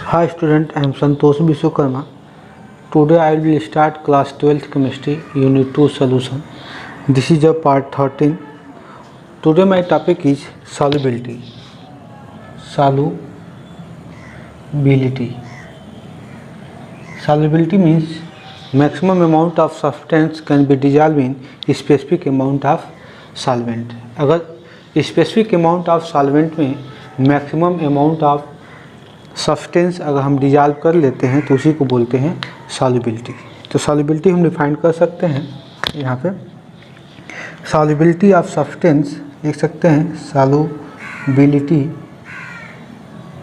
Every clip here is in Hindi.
Hi student, I am Santosh Vishwakarma. Today I will start class 12th chemistry unit 2 solution. This is a part 13. Today my topic is solubility. Solubility. Solubility means maximum amount of substance can be dissolved in specific amount of solvent. अगर specific amount of solvent में maximum amount of सब्सटेंस अगर हम डिजॉल्व कर लेते हैं तो उसी को बोलते हैं सॉल्युबिलिटी। तो सॉल्युबिलिटी हम डिफाइन कर सकते हैं यहाँ पे। सॉल्युबिलिटी ऑफ सब्सटेंस लिख सकते हैं, solubility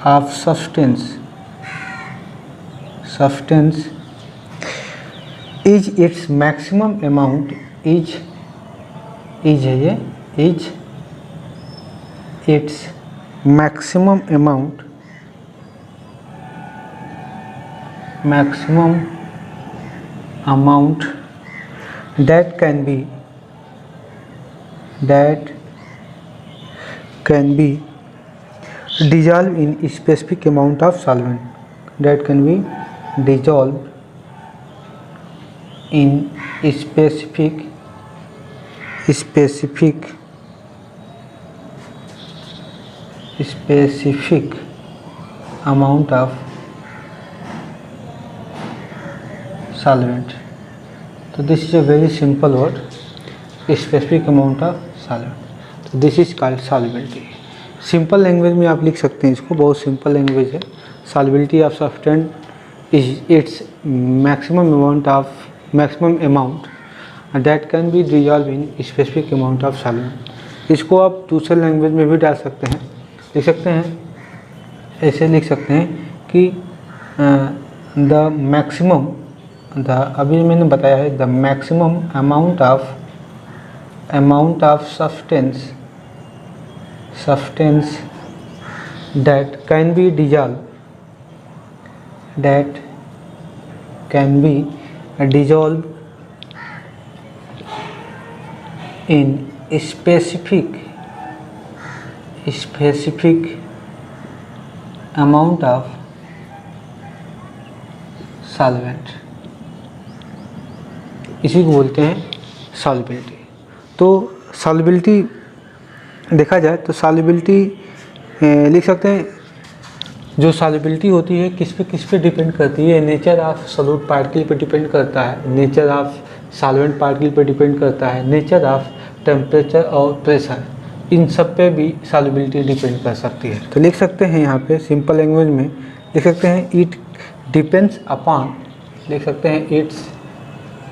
of substance is its maximum amount is it's maximum amount that can be dissolved in specific amount of solvent, that can be dissolved in specific amount of solvent. So this is a very simple word, specific amount of solvent. So this is called solubility. Simple language में आप लिख सकते हैं इसको, बहुत सिंपल लैंग्वेज है। Solubility of substance is its maximum amount that can be dissolve in specific amount of solvent. इसको आप दूसरे लैंग्वेज में भी डाल सकते हैं, लिख सकते हैं, ऐसे लिख सकते हैं कि द मैक्सिमम, अभी मैंने बताया है, the maximum amount of substance that can be dissolve in specific amount of solvent, इसी को बोलते हैं सॉल्युबिलिटी। तो सॉल्युबिलिटी देखा जाए तो सॉल्युबिलिटी लिख सकते हैं, जो सॉल्युबिलिटी होती है किस पे डिपेंड करती है, नेचर ऑफ सॉल्यूट पार्टिकल पे डिपेंड करता है, नेचर ऑफ सॉल्वेंट पार्टिकल पे डिपेंड करता है, नेचर ऑफ टेम्परेचर और प्रेशर, इन सब पे भी सॉल्युबिलिटी डिपेंड कर सकती है। तो लिख सकते हैं यहाँ पे सिंपल लैंग्वेज में लिख सकते हैं, इट डिपेंड्स अपॉन, लिख सकते हैं it's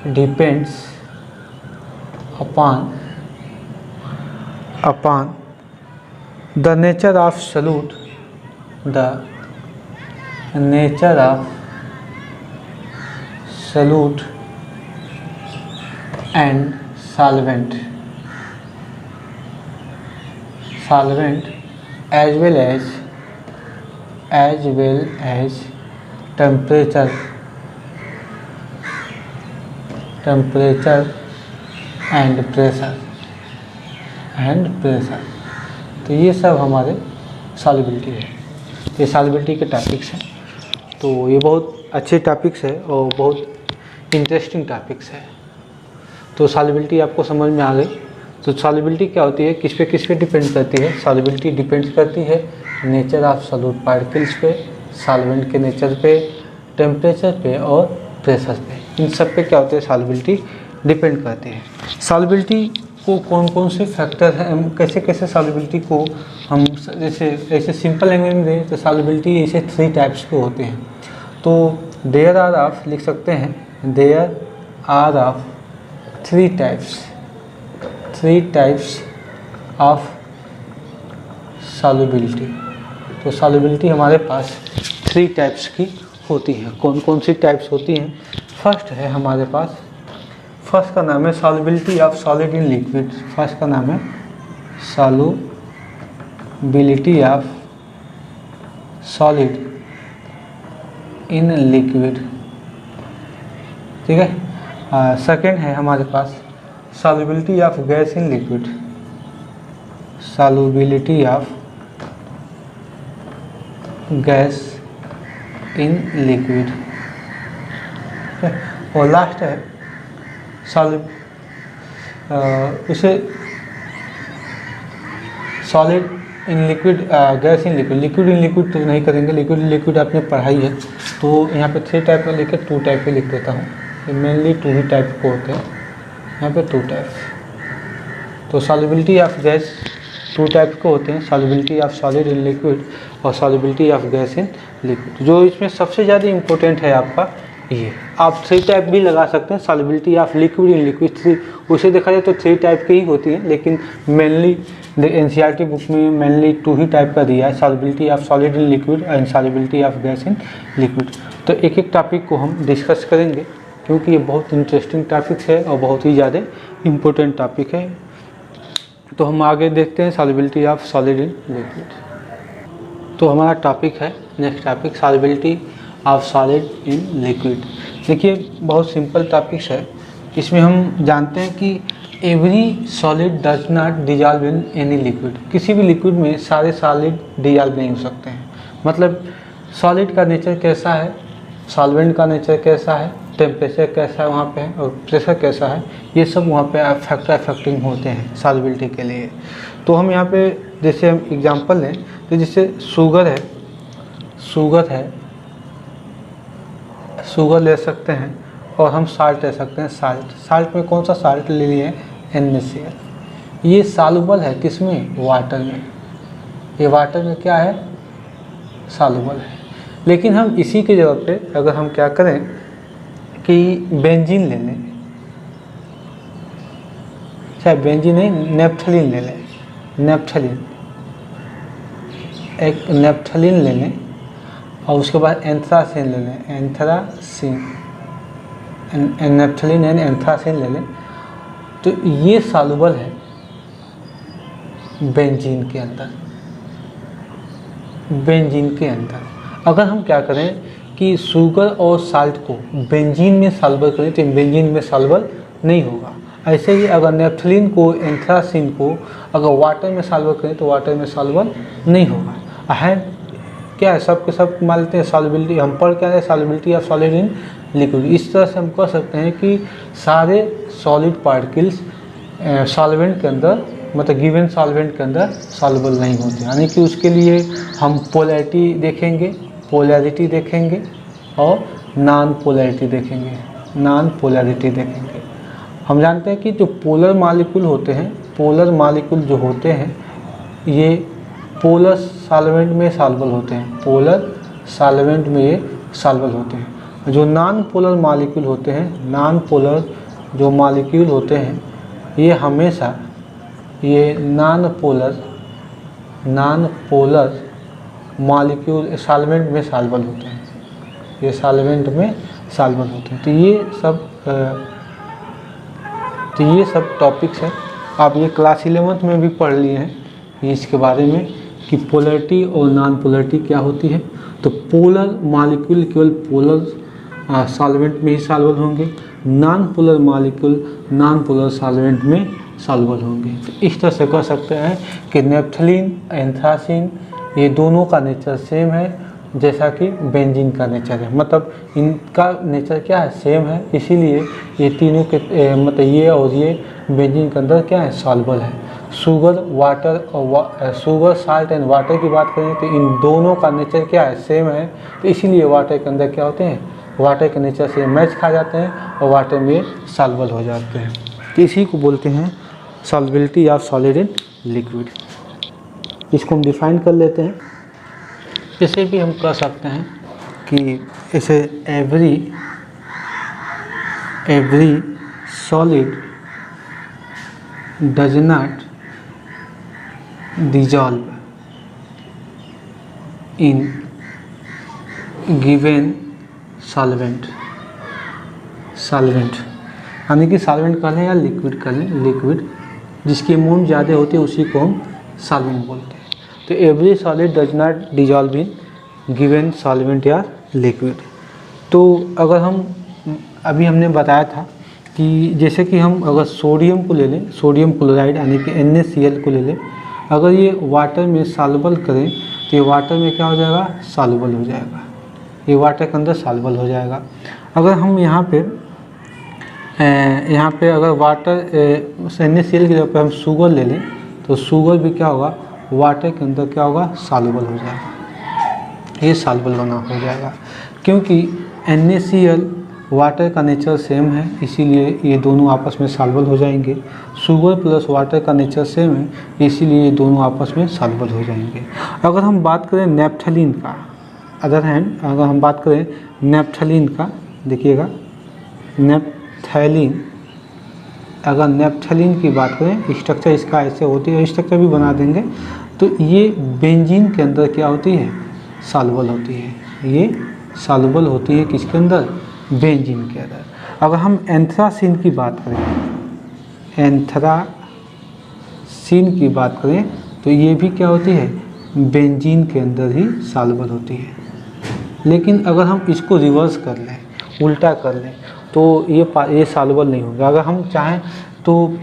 depends upon the nature of solute, and solvent as well as temperature and pressure। तो ये सब हमारे सॉल्युबिलिटी है, ये सॉल्युबिलिटी के टॉपिक्स हैं। तो ये बहुत अच्छे टॉपिक्स है और बहुत इंटरेस्टिंग टॉपिक्स है। तो सॉल्युबिलिटी आपको समझ में आ गई। तो सॉल्युबिलिटी क्या होती है, किस पे डिपेंड करती है? सॉल्युबिलिटी डिपेंड करती है नेचर ऑफ सॉल्यूट पार्टिकल्स पे, सॉल्वेंट के नेचर पे, टेम्परेचर पे और प्रेशर पे, इन सब पे क्या होते हैं, सॉल्युबिलिटी डिपेंड करती है। सॉल्युबिलिटी को कौन कौन से फैक्टर हैं, कैसे सॉल्युबिलिटी को हम ऐसे सिंपल लैंग्वेज में दें तो सॉल्युबिलिटी ऐसे 3 टाइप्स के होते हैं। तो देयर आर ऑफ, लिख सकते हैं, there are of 3 types of solubility. तो सॉल्युबिलिटी हमारे पास 3 टाइप्स की होती हैं। कौन कौन सी टाइप्स होती हैं? फर्स्ट है हमारे पास, फर्स्ट का नाम है solubility of solid in liquid. First का नाम है solubility of solid in liquid, ठीक है। सेकेंड है हमारे पास solubility of gas in liquid, solubility of gas in liquid. और लास्ट है सॉलिड, इसे solid in liquid, gas in liquid. Liquid in liquid तो नहीं करेंगे, लिक्विड इन लिक्विड आपने पढ़ाई है, तो यहाँ पे 3 टाइप का लिखे 2 टाइप के लिख देता हूँ। ये मेनली 2 ही टाइप को होते हैं, यहाँ पे 2 टाइप। तो सॉलिबिलिटी ऑफ गैस 2 टाइप के होते हैं, solubility of solid in liquid और solubility of gas in liquid. जो इसमें सबसे ज़्यादा इम्पोर्टेंट है आपका ये, आप 3 टाइप भी लगा सकते हैं, solubility of liquid in liquid 3, उसे देखा जाए तो 3 टाइप की ही होती हैं, लेकिन मेनली एनसीईआरटी बुक में मेनली 2 ही टाइप का दिया है, solubility of solid in liquid and solubility of gas in liquid. तो एक एक टॉपिक को हम डिस्कस करेंगे, क्योंकि ये बहुत इंटरेस्टिंग टॉपिक है और बहुत ही ज़्यादा इम्पोर्टेंट टॉपिक है। तो हम आगे देखते हैं solubility of solid in liquid. तो हमारा टॉपिक है next topic solubility of solid in liquid. देखिए बहुत सिंपल टॉपिक्स है, इसमें हम जानते हैं कि every solid does not dissolve in any liquid. किसी भी लिक्विड में सारे सॉलिड डिजॉल्व नहीं हो सकते हैं। मतलब सॉलिड का नेचर कैसा है, सॉल्वेंट का नेचर कैसा है, टेम्परेचर कैसा है वहाँ पे और प्रेशर कैसा है, ये सब वहाँ पे फैक्टर अफेक्टिंग होते हैं सॉलिबिलिटी के लिए। तो हम यहाँ पे जैसे हम एग्जांपल लें तो जैसे शुगर है, शुगर ले सकते हैं और हम साल्ट ले सकते हैं। साल्ट में कौन सा साल्ट ले लिए, NaCl। ये सॉल्युबल है किसमें, वाटर में। ये वाटर में क्या है, सॉल्युबल है। लेकिन हम इसी की जगह पे अगर हम क्या करें कि बेंजीन ले लें, चाहे बेंजीन नहीं नेप्थलीन ले लें, एक नेप्थलीन ले लें और उसके बाद एंथ्रासीन ले लें, नेप्थलीन यानी एंथ्रासीन ले लें, तो ये सॉल्युबल है बेंजीन के अंदर। अगर हम क्या करें कि शुगर और साल्ट को बेंजीन में सॉल्युबल करें तो बेंजीन में सॉल्युबल नहीं होगा। ऐसे ही अगर नेप्थलीन को, एंथ्रासीन को अगर वाटर में सॉल्युबल करें तो वाटर में सॉल्युबल नहीं होगा। है क्या है, सब के सब मान लेते हैं सॉल्युबिलिटी, हम पढ़ क्या है solubility of solid in liquid. इस तरह से हम कह सकते हैं कि सारे सॉलिड पार्टिकल्स सॉल्वेंट के अंदर, मतलब गिवन सॉल्वेंट के अंदर सॉल्युबल नहीं होते, यानी कि उसके लिए हम पोलैरिटी देखेंगे और नॉन पोलैरिटी देखेंगे। हम जानते हैं कि जो पोलर मॉलिक्यूल होते हैं, ये पोलर सॉल्वेंट में सॉल्युबल होते हैं। जो नॉन पोलर मॉलिक्यूल होते हैं, ये हमेशा ये नॉन पोलर मॉलिक्यूल सॉल्वेंट में सॉल्युबल होते हैं, तो ये सब टॉपिक्स हैं। आप ये क्लास 11th में भी पढ़ लिए हैं इसके बारे में कि पोलरिटी और नॉन पोलरिटी क्या होती है। तो पोलर मॉलिक्यूल केवल पोलर सॉल्वेंट में ही सॉल्युबल होंगे, non polar molecule non polar solvent में सॉल्युबल होंगे। तो इस तरह से कह सकते हैं कि नेप्थलीन, एंथ्रासीन ये दोनों का नेचर सेम है जैसा कि बेंजीन का नेचर है। मतलब इनका नेचर क्या है, सेम है, इसीलिए ये तीनों के मतलब ये और ये बेंजीन के अंदर क्या है, सॉल्युबल है। शुगर, साल्ट एंड वाटर की बात करें तो इन दोनों का नेचर क्या है, सेम है, तो इसीलिए वाटर के अंदर क्या होते हैं, वाटर के नेचर से मैच खा जाते हैं और वाटर में सॉल्युबल हो जाते हैं। तो इसी को बोलते हैं solubility of solid in liquid. इसको हम डिफाइन कर लेते हैं। इसे भी हम कह सकते हैं कि इसे every solid does not dissolve in given solvent यानी कि सॉल्वेंट कर लें या लिक्विड कर लें, लिक्विड जिसकी अमाउंट ज़्यादा होती है उसी को हम सॉल्वेंट बोलते हैं। तो every solid does not dissolve in given solvent या लिक्विड। तो अगर हम अभी हमने बताया था कि जैसे कि हम अगर सोडियम को ले लें, सोडियम क्लोराइड यानी कि NaCl को ले लें, अगर ये वाटर में सॉल्युबल करें तो ये वाटर में क्या हो जाएगा, सॉल्युबल हो जाएगा। ये वाटर के अंदर सॉल्युबल हो जाएगा। अगर हम यहाँ पे अगर वाटर NaCl की जगह पे हम शुगर ले लें तो शुगर भी क्या होगा, वाटर के अंदर क्या होगा, सॉल्युबल हो जाएगा, ये सॉल्युबल बना हो जाएगा। क्योंकि NaCl वाटर का नेचर सेम है, इसीलिए ये दोनों आपस में सॉल्युबल हो जाएंगे। शुगर प्लस वाटर का नेचर सेम है, इसीलिए ये दोनों आपस में सॉल्युबल हो जाएंगे। अगर हम बात करें नेप्थलीन का, अदर हैंड अगर हम बात करें नेप्थलीन का, देखिएगा नेप्थलीन, अगर नेप्थलीन की बात करें स्ट्रक्चर इसका ऐसे होती है, स्ट्रक्चर भी बना देंगे। तो ये बेंजीन के अंदर क्या होती है, सॉल्युबल होती है, ये सॉल्युबल होती है किसके अंदर, बेंजीन के अंदर। अगर हम एंथ्रासीन की बात करें, एंथ्रासीन की बात करें तो ये भी क्या होती है, बेंजीन के अंदर ही सॉल्युबल होती है। लेकिन अगर हम इसको रिवर्स कर लें, उल्टा कर लें, तो ये सॉल्युबल नहीं होगा। अगर हम चाहें तो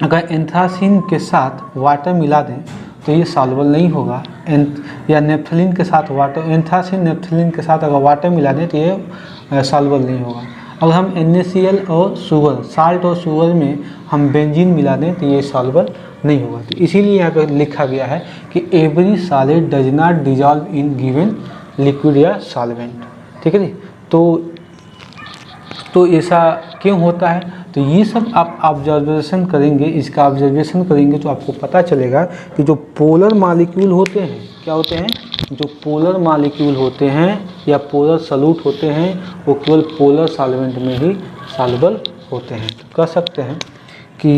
अगर एंथ्रासीन के साथ वाटर मिला दें तो ये सॉल्युबल नहीं होगा, या नेप्थलीन के साथ वाटर, एंथ्रासीन नेप्थलीन के साथ अगर वाटर मिला दें तो ये सॉल्युबल नहीं होगा। अगर हम NaCl और शुगर, साल्ट और शुगर में हम बेंजीन मिला दें तो ये सॉल्युबल नहीं होगा। तो इसीलिए यहाँ पर लिखा गया है कि every solid does not dissolve in given liquid या सॉल्वेंट, ठीक है जी। तो ऐसा क्यों होता है, तो ये सब आप ऑब्जर्वेशन करेंगे, इसका ऑब्जर्वेशन करेंगे तो आपको पता चलेगा कि जो पोलर मॉलिक्यूल होते हैं, क्या होते हैं, जो पोलर मॉलिक्यूल होते हैं या पोलर सॉल्यूट होते हैं, वो केवल पोलर सॉल्वेंट में ही सॉल्युबल होते हैं। तो कह सकते हैं कि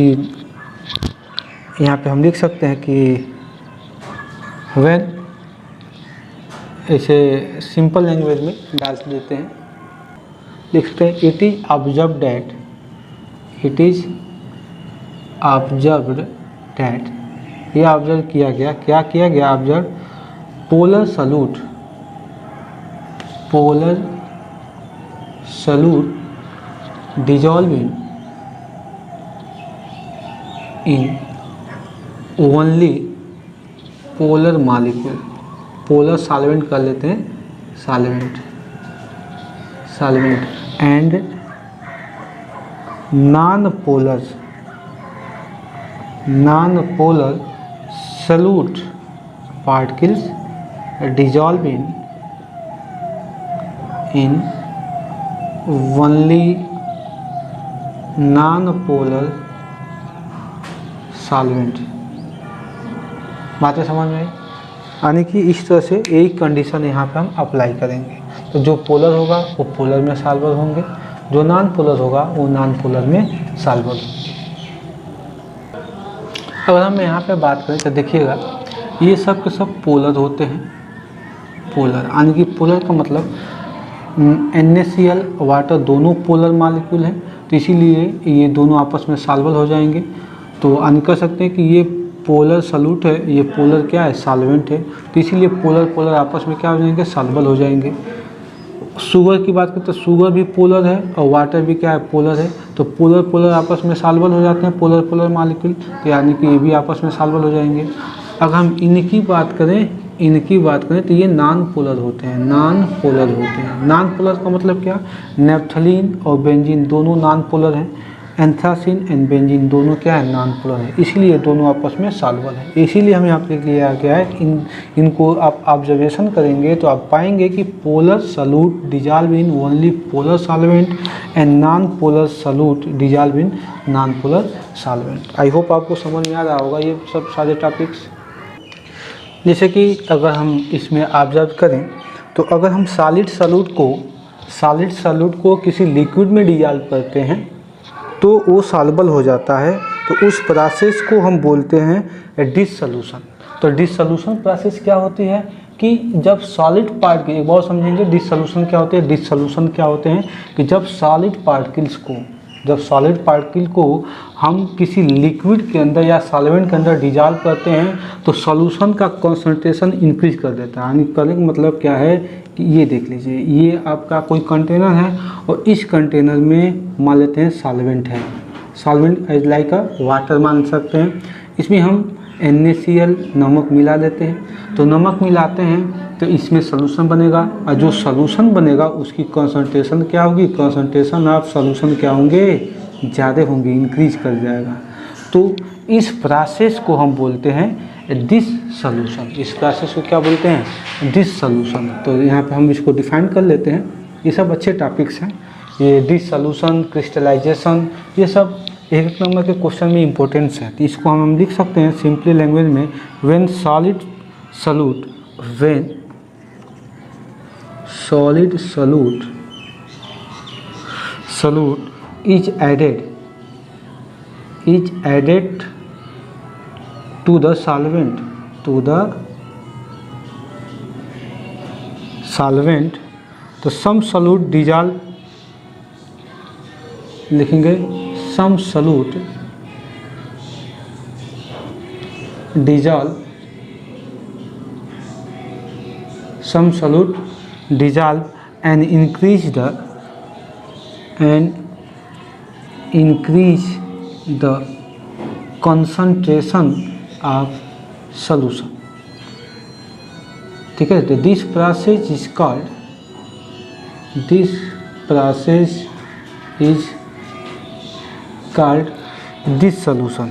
यहाँ पे हम लिख सकते हैं कि व्हेन, ऐसे सिंपल लैंग्वेज में डाल देते हैं, लिख सकते हैं it is observed that, it is observed that, ये ऑब्जर्व किया गया, क्या किया गया, observe, polar solute, polar solute dissolving in only polar molecule, polar solvent कर लेते हैं, solvent and non polar solute particles dissolving in only non-polar solvent। बातें समझ में आई, यानी कि इस तरह से एक कंडीशन यहाँ पे हम अप्लाई करेंगे। तो जो पोलर होगा वो पोलर में सॉल्युबल होंगे, जो नॉन पोलर होगा वो नॉन पोलर में सॉल्युबल होंगे। अगर हम यहाँ पे बात करें तो देखिएगा ये सब के सब पोलर होते हैं, पोलर, यानी कि पोलर का मतलब NaCl वाटर दोनों पोलर मॉलिक्यूल हैं, तो इसीलिए ये दोनों आपस में सॉल्युबल हो जाएंगे। तो यानी कह सकते हैं कि ये पोलर सॉल्यूट है, ये पोलर क्या है, सॉल्वेंट है, तो इसीलिए पोलर पोलर आपस में क्या हो जाएंगे, सॉल्युबल हो जाएंगे। शुगर की बात करें तो शुगर भी पोलर है और वाटर भी क्या है, पोलर है, तो पोलर पोलर आपस में सॉल्युबल हो जाते हैं, पोलर पोलर मॉलिक्यूल, तो यानी कि ये भी आपस में सॉल्युबल हो जाएंगे। अगर हम इनकी बात करें तो ये नॉन पोलर होते हैं, नॉन पोलर होते हैं। नॉन पोलर का मतलब क्या, नेप्थलीन और बेंजीन दोनों नॉन पोलर हैं, एंथ्रासीन एंड बेंजीन दोनों क्या है, नॉन पोलर है, इसलिए दोनों आपस में सॉल्युबल है। इसीलिए हमें यहाँ पे लिया गया है कि इनको आप ऑब्जर्वेशन करेंगे तो आप पाएंगे कि polar solute dissolve in only polar solvent and non polar solute dissolve in non polar solvent. I hope आपको समझ में आ रहा होगा ये सब सारे टॉपिक्स। जैसे कि अगर हम इसमें ऑब्जर्व करें तो अगर हम सॉलिड सॉल्यूट को किसी लिक्विड में डिजॉल्व करते हैं तो वो सॉल्युबल हो जाता है, तो उस प्रोसेस को हम बोलते हैं डिसोल्यूशन। तो डिसोल्यूशन प्रोसेस क्या होती है कि जब सॉलिड पार्टिकल, एक बार समझेंगे डिसोल्यूशन क्या होते हैं। डिसोल्यूशन क्या होते हैं कि जब सॉलिड पार्टिकल को हम किसी लिक्विड के अंदर या सॉल्वेंट के अंदर डिजॉल्व करते हैं तो सॉल्यूशन का कंसंट्रेशन इंक्रीज कर देता है। यानी करने का मतलब क्या है कि ये देख लीजिए, ये आपका कोई कंटेनर है और इस कंटेनर में मान लेते हैं सॉल्वेंट है, solvent as like a water मान सकते हैं। इसमें हम NaCl नमक मिला देते हैं, तो नमक मिलाते हैं तो इसमें सॉल्यूशन बनेगा, और जो सॉल्यूशन बनेगा उसकी कंसंट्रेशन क्या होगी, कंसंट्रेशन ऑफ सॉल्यूशन क्या होंगे, ज़्यादा होंगे, इंक्रीज कर जाएगा। तो इस प्रोसेस को हम बोलते हैं डिस सॉल्यूशन। इस प्रोसेस को क्या बोलते हैं, डिस सॉल्यूशन। तो यहाँ पे हम इसको डिफाइन कर लेते हैं। ये सब अच्छे टॉपिक्स हैं, ये डिस सॉल्यूशन, क्रिस्टलाइजेशन, ये सब एक नंबर के क्वेश्चन में इम्पोर्टेंस है। तो इसको हम लिख सकते हैं सिंपली लैंग्वेज में, when solid solute, when solid solute is added to the solvent, तो some solute dissolve, लिखेंगे some solute dissolve and increase the concentration of solution। ठीक है, तो this process is called dissolution।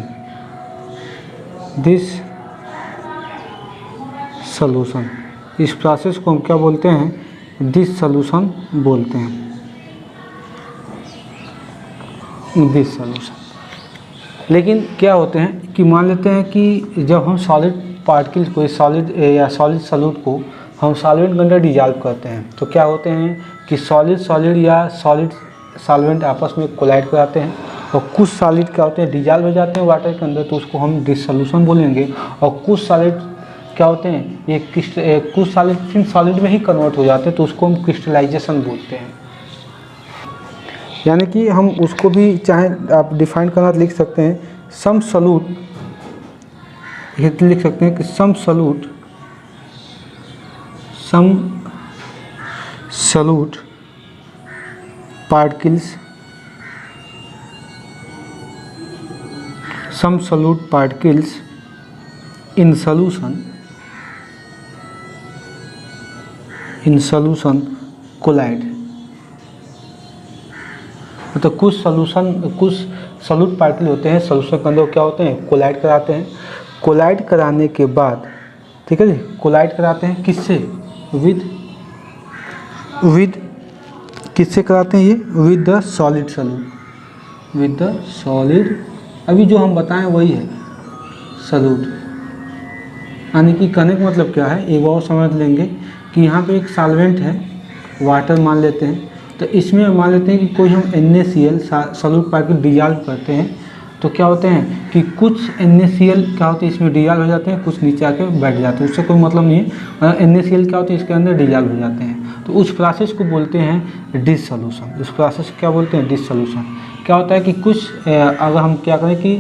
इस प्रोसेस को हम क्या बोलते हैं, dissolution बोलते हैं, dissolution। लेकिन क्या होते हैं कि मान लेते हैं कि जब हम सॉलिड पार्टिकल को, सॉलिड या सॉलिड सॉल्यूट को हम सॉल्वेंट के अंदर डिजॉल्व करते हैं, तो क्या होते हैं कि सॉलिड या सॉलिड सॉल्वेंट आपस में कोलाइड कराते हैं, और कुछ सॉलिड क्या होते हैं डिजॉल्व हो जाते हैं वाटर के अंदर, तो उसको हम डिसोल्यूशन बोलेंगे। और कुछ सॉलिड क्या होते हैं, ये कुछ सॉलिड फिर सॉलिड में ही कन्वर्ट हो जाते हैं, तो उसको हम क्रिस्टलाइजेशन बोलते हैं। यानी कि हम उसको भी चाहे आप डिफाइन करना लिख सकते हैं, सम सॉल्यूट, ये लिख सकते हैं कि some solute particles, some solute particles in solution collide। मतलब कुछ सॉल्यूट पार्टिकल होते हैं सॉल्यूशन के अंदर, क्या होते हैं कोलाइड कराते हैं। कोलाइड कराने के बाद, ठीक है जी, कोलाइड कराते हैं किससे, विद किससे कराते हैं ये, with the solid solute, with the solid, अभी जो हम बताएं वही है सॉल्यूट। यानी कि कहने का मतलब क्या है, एक बार समझ लेंगे कि यहाँ पे एक सॉल्वेंट है, वाटर मान लेते हैं, तो इसमें मान लेते हैं कि कोई हम NaCl सॉल्यूट पार्टिकल डिजॉल्व करते हैं, तो क्या होते हैं कि कुछ NaCl क्या होते हैं इसमें डिजॉल्व हो जाते हैं, कुछ नीचे आके बैठ जाते हैं, उससे कोई मतलब नहीं है। NaCl क्या होते हैं इसके अंदर डिजॉल्व हो जाते हैं, तो उस प्रोसेस को बोलते हैं डिसोल्यूशन। उस प्रोसेस को क्या बोलते हैं, डिसोल्यूशन। क्या होता है कि कुछ अगर हम क्या करें कि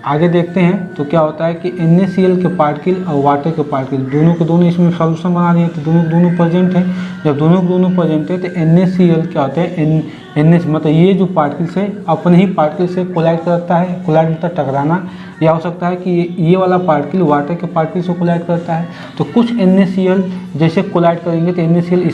आगे देखते हैं, तो क्या होता है कि NaCl के पार्टिकल और वाटर के पार्टिकल दोनों के दोनों इसमें सॉल्यूशन बना दिए, तो दोनों के दोनों प्रेजेंट है। जब दोनों के दोनों प्रेजेंट है तो NaCl क्या होता है, मतलब ये जो पार्टिकल से अपने ही पार्टिकल से कोलाइड करता है, कोलाइड मतलब टकराना, या हो सकता है कि ये वाला पार्टिकल वाटर के पार्टिकल से कोलाइड करता है। तो कुछ NaCl जैसे कोलाइड करेंगे तो NaCl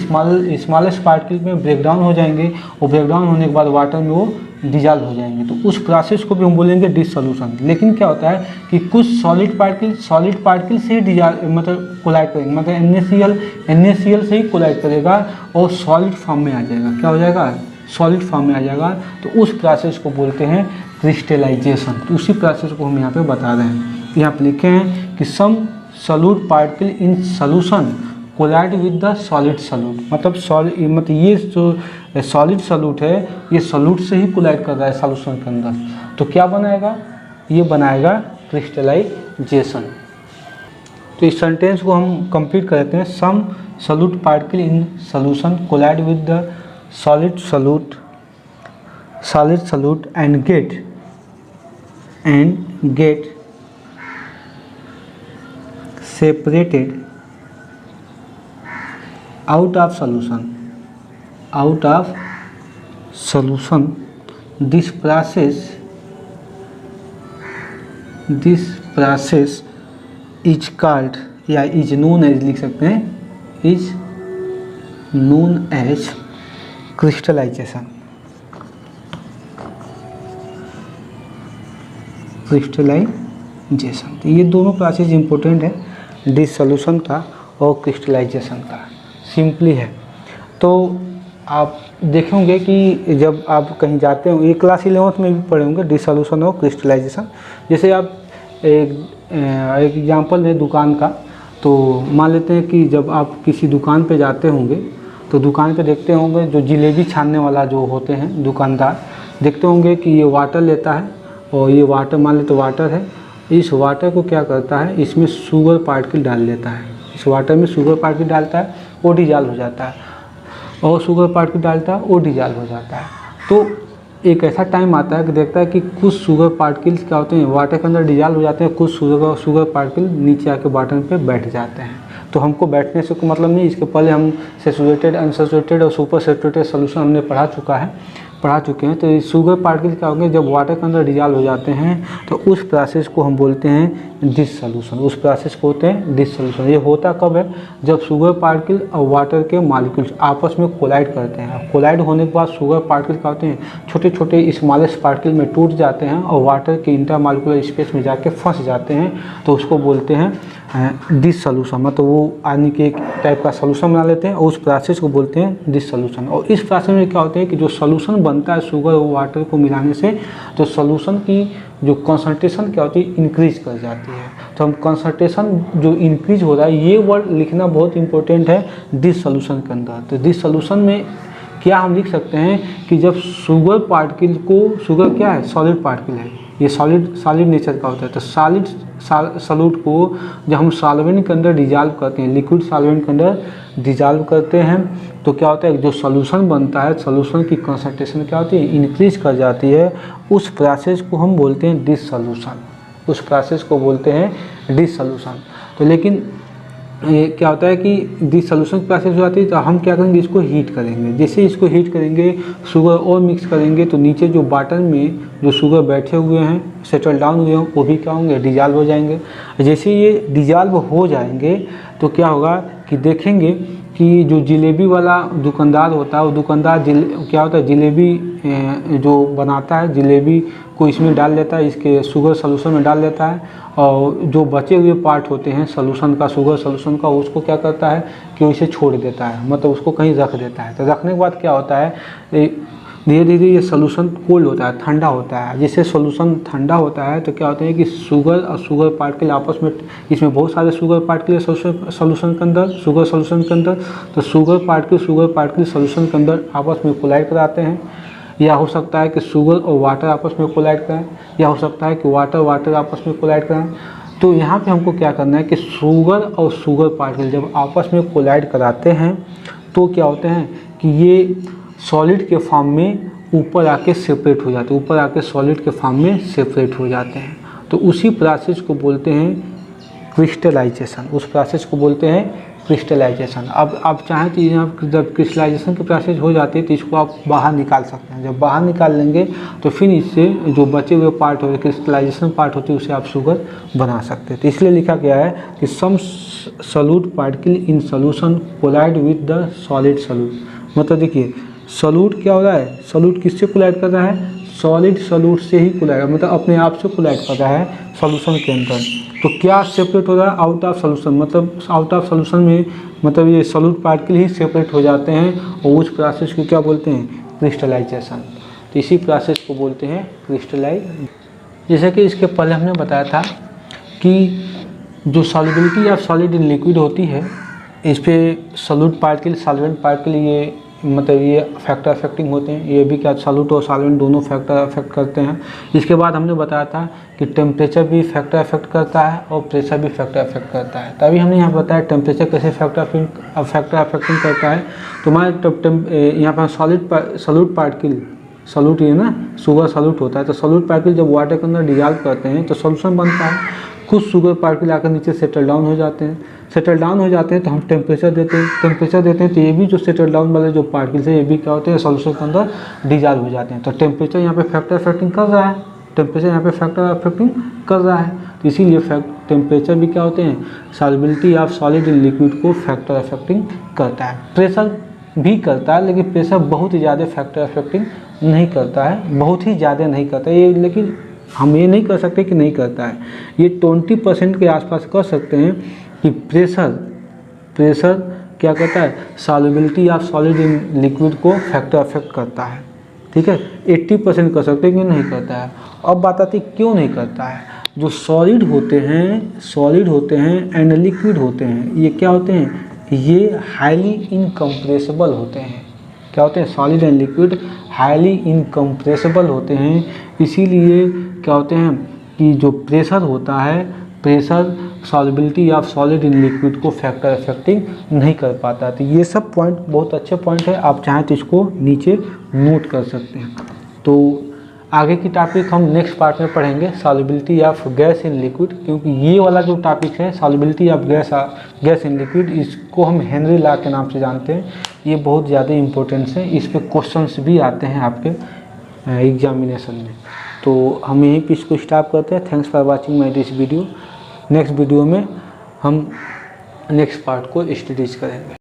स्मॉलेस्ट पार्टिकल में ब्रेकडाउन हो जाएंगे, और ब्रेकडाउन होने के बाद वाटर में वो डिजॉल्व हो जाएंगे, तो उस प्रोसेस को भी हम बोलेंगे डिसोल्यूशन। लेकिन क्या होता है कि कुछ सॉलिड पार्टिकल से ही डिजॉल्व मतलब कोलाइड करेंगे, मतलब NaCl से ही कोलाइड करेगा और सॉलिड फॉर्म में आ जाएगा। क्या हो जाएगा, सॉलिड फॉर्म में आ जाएगा, तो उस प्रोसेस को बोलते हैं क्रिस्टलाइजेशन। तो उसी प्रोसेस को हम यहाँ पे बता रहे हैं। यहाँ पे लिखे हैं कि some solute particle in solution collide with the solid solute, मतलब ये जो सॉलिड सॉल्यूट है ये सॉल्यूट से ही कोलाइड कर रहा है सॉल्यूशन के अंदर, तो क्या बनाएगा, ये बनाएगा क्रिस्टलाइजेशन। तो इस सेंटेंस को हम कंप्लीट करते हैं, some solute particle in solution collide with the solid solute and get separated out of solution। this process is called या इज नोन एज लिख सकते हैं, is known as crystallization. Crystallization, तो ये दोनों प्रोसेस इंपॉर्टेंट है, डिसोल्यूशन का और क्रिस्टलाइजेशन का, सिंपली है। तो आप देखेंगे कि जब आप कहीं जाते हो, ये क्लास 11th में भी पढ़े होंगे डिसोल्यूशन और क्रिस्टलाइजेशन। जैसे आप एक एग्जांपल लें दुकान का, तो मान लेते हैं कि जब आप किसी दुकान पे जाते होंगे तो दुकान पे देखते होंगे जो जलेबी छानने वाला जो होते हैं दुकानदार, देखते होंगे कि ये वाटर लेता है और ये वाटर मान लेते वाटर है, इस वाटर को क्या करता है, इसमें शुगर पार्टिकल डाल देता है, इस वाटर में शुगर पार्टिकल डालता है, वो डिजॉल्व हो जाता है, और शुगर पार्टिकल डालता है, वो डिजॉल्व हो जाता है। तो एक ऐसा टाइम आता है कि देखता है कि कुछ शुगर पार्टिकल्स क्या होते हैं वाटर के अंदर डिजॉल्व हो जाते हैं, कुछ शुगर पार्टिकल नीचे आके बॉटम पे बैठ जाते हैं। तो हमको बैठने से कोई मतलब नहीं, इसके पहले हम सैचुरेटेड, अनसैचुरेटेड और सुपर सैचुरेटेड सोल्यूशन हमने पढ़ा चुके हैं। तो ये शुगर पार्टिकल क्या होंगे जब वाटर के अंदर डिजॉल्व हो जाते हैं तो उस प्रोसेस को हम बोलते हैं डिसोल्यूशन, उस प्रोसेस को होते हैं डिसोल्यूशन। ये होता कब है, जब शुगर पार्टिकल और वाटर के मॉलिक्यूल्स आपस में कोलाइड करते हैं। कोलाइड होने के बाद शुगर पार्टिकल क्या होते हैं, छोटे छोटे स्मॉलेस्ट पार्टिकल में टूट जाते हैं और वाटर के इंटरमॉलिक्यूलर स्पेस में जाके फंस जाते हैं, तो उसको बोलते हैं डिसोल्यूशन। मतलब वो आने के एक टाइप का सोल्यूशन बना लेते हैं और उस प्रोसेस को बोलते हैं डिसोल्यूशन। और इस प्रोसेस में क्या होता है कि जो सोल्यूशन बनता है शुगर और वाटर को मिलाने से, तो सोल्यूशन की जो कंसंट्रेशन क्या होती है इंक्रीज कर जाती है। तो हम कंसंट्रेशन जो इंक्रीज हो रहा है, ये वर्ड लिखना बहुत इंपॉर्टेंट है डिसोल्यूशन के अंदर। तो डिसोल्यूशन में क्या हम लिख सकते हैं कि जब शुगर पार्टिकल को, शुगर क्या है सॉलिड पार्टिकल है, ये सॉलिड नेचर का होता है, तो सॉलिड सॉल्यूट को जब हम सॉल्वेंट के अंदर डिजॉल्व करते हैं, लिक्विड सॉल्वेंट के अंदर डिजॉल्व करते हैं, तो क्या होता है जो सॉल्यूशन बनता है, सॉल्यूशन की कंसंट्रेशन क्या होती है इंक्रीज कर जाती है। उस प्रोसेस को हम बोलते हैं डिसोल्यूशन, उस प्रोसेस को बोलते हैं डिसोल्यूशन। तो लेकिन ये क्या होता है कि डिसोल्यूशन की प्रोसेस हो जाती है, तो हम क्या करेंगे इसको हीट करेंगे। जैसे इसको हीट करेंगे, शुगर और मिक्स करेंगे, तो नीचे जो बॉटल में जो शुगर बैठे हुए हैं, सेटल डाउन हुए हैं, वो भी क्या होंगे डिजॉल्व हो जाएंगे। जैसे ये डिजॉल्व हो जाएंगे तो क्या होगा कि देखेंगे कि जो जलेबी वाला दुकानदार होता है, वो दुकानदार क्या होता है जलेबी जो बनाता है, जलेबी को इसमें डाल देता है, इसके शुगर सोल्यूशन में डाल देता है, और जो बचे हुए पार्ट होते हैं सोल्यूशन का, शुगर सोल्यूशन का, उसको क्या करता है कि उसे छोड़ देता है, मतलब उसको कहीं रख देता है। तो रखने के बाद क्या होता है धीरे धीरे ये सोल्यूशन कोल्ड होता है, ठंडा होता है। जैसे सोल्यूशन ठंडा होता है तो क्या होता है कि शुगर और शुगर पार्टिकल आपस में, इसमें बहुत सारे शुगर पार्टिकल है सोल्यूशन के अंदर, शुगर सोल्यूशन के अंदर, तो शुगर पार्टिकल सोल्यूशन के अंदर आपस में कोलाइड कराते हैं। या हो सकता है कि शुगर और वाटर आपस में कोलाइड करें, या हो सकता है कि वाटर आपस में कोलाइड करें। तो यहाँ पे हमको क्या करना है कि शुगर और शुगर पार्टिकल जब आपस में कोलाइड कराते हैं तो क्या होते हैं कि ये सॉलिड के फॉर्म में ऊपर आके सेपरेट हो जाते हैं, ऊपर आके सॉलिड के फॉर्म में सेपरेट हो जाते हैं। तो उसी प्रोसेस को बोलते हैं क्रिस्टलाइजेशन, उस प्रोसेस को बोलते हैं क्रिस्टलाइजेशन। अब आप चाहें तो यहाँ जब क्रिस्टलाइजेशन की प्रोसेस हो जाती है तो इसको आप बाहर निकाल सकते हैं। जब बाहर निकाल लेंगे तो फिर इससे जो बचे हुए पार्ट होते हैं, क्रिस्टलाइजेशन पार्ट होती है, उसे आप शुगर बना सकते हैं। तो इसलिए लिखा गया है कि some solute particle in solution collide with the solid solute. मतलब देखिए सॉल्यूट क्या हो रहा है, सॉल्यूट किससे कोलाइड कर रहा है, सॉलिड सॉल्यूट से ही कोलाइड, मतलब अपने आप से कोलाइड कर रहा है सॉल्यूशन के अंदर। तो क्या सेपरेट हो रहा है, आउट ऑफ सॉल्यूशन, मतलब आउट ऑफ सॉल्यूशन में मतलब ये सॉल्यूट पार्टिकल ही सेपरेट हो जाते हैं, और उस प्रोसेस को क्या बोलते हैं क्रिस्टलाइजेशन। तो इसी प्रोसेस को बोलते हैं क्रिस्टलाइज। जैसे कि इसके पहले हमने बताया था कि जो solubility of solid in liquid होती है, इस पर सॉल्यूट पार्टिकल, सॉल्वेंट पार्टिकल, ये मतलब ये फैक्टर अफेक्टिंग होते हैं। ये भी क्या सॉल्यूट और सॉल्वेंट दोनों फैक्टर अफेक्ट करते हैं। इसके बाद हमने बताया था कि टेम्परेचर भी फैक्टर अफेक्ट करता है और प्रेशर भी फैक्टर अफेक्ट करता है। तभी हमने यहाँ बताया टेम्परेचर कैसे फैक्टर अफेक्टिंग करता है। तो हमारे यहाँ पर सॉल्यूट पार्टिकल, सॉल्यूट ये ना शुगर सॉल्यूट होता है, तो सॉल्यूट पार्टिकल जब वाटर के अंदर डिजॉल्व करते हैं तो सॉल्यूशन बनता है। कुछ शुगर पार्टिकल आकर नीचे सेटल डाउन हो जाते हैं, तो हम टेम्परेचर देते हैं, तो ये भी जो सेटल डाउन वाले जो पार्टिकल्स हैं ये भी क्या होते हैं सॉल्यूशन के अंदर डिजॉल्व हो जाते हैं। तो टेम्परेचर यहाँ पे फैक्टर अफेक्टिंग कर रहा है, टेम्परेचर यहाँ पे फैक्टर अफेक्टिंग कर रहा है, तो इसीलिए टेम्परेचर भी क्या होते हैं, solubility of solid in liquid को फैक्टर अफेक्टिंग करता है। प्रेशर भी करता है, लेकिन प्रेशर बहुत ही ज़्यादा फैक्टर अफेक्टिंग नहीं करता है, बहुत ही ज़्यादा नहीं करता है ये, लेकिन हम ये नहीं कर सकते कि नहीं करता है। ये 20% के आसपास कर सकते हैं कि प्रेशर क्या करता है, solubility of solid in liquid को फैक्टर अफेक्ट करता है, ठीक है। 80% कर सकते हैं, क्यों नहीं करता है। अब बात आती है क्यों नहीं करता है। जो सॉलिड होते हैं एंड लिक्विड होते हैं, ये क्या होते हैं, ये हाईली इनकम्प्रेसिबल होते हैं। क्या होते हैं, solid and liquid highly incompressible होते हैं। इसीलिए क्या होते हैं कि जो प्रेशर होता है, pressure solubility of solid in liquid को फैक्टर अफेक्टिंग नहीं कर पाता। तो ये सब पॉइंट बहुत अच्छे पॉइंट है, आप चाहें तो इसको नीचे नोट कर सकते हैं। तो आगे की टॉपिक हम नेक्स्ट पार्ट में पढ़ेंगे, solubility of gas in liquid, क्योंकि ये वाला जो टॉपिक है solubility of gas in liquid, इसको हम हेनरी लॉ के नाम से जानते हैं। ये बहुत ज़्यादा इंपॉर्टेंस है, इस पर क्वेश्चंस भी आते हैं आपके एग्जामिनेशन में। तो हम यहीं पे इसको स्टॉप करते हैं। Thanks for watching my this video. Next video में हम नेक्स्ट पार्ट को स्टडीज करेंगे।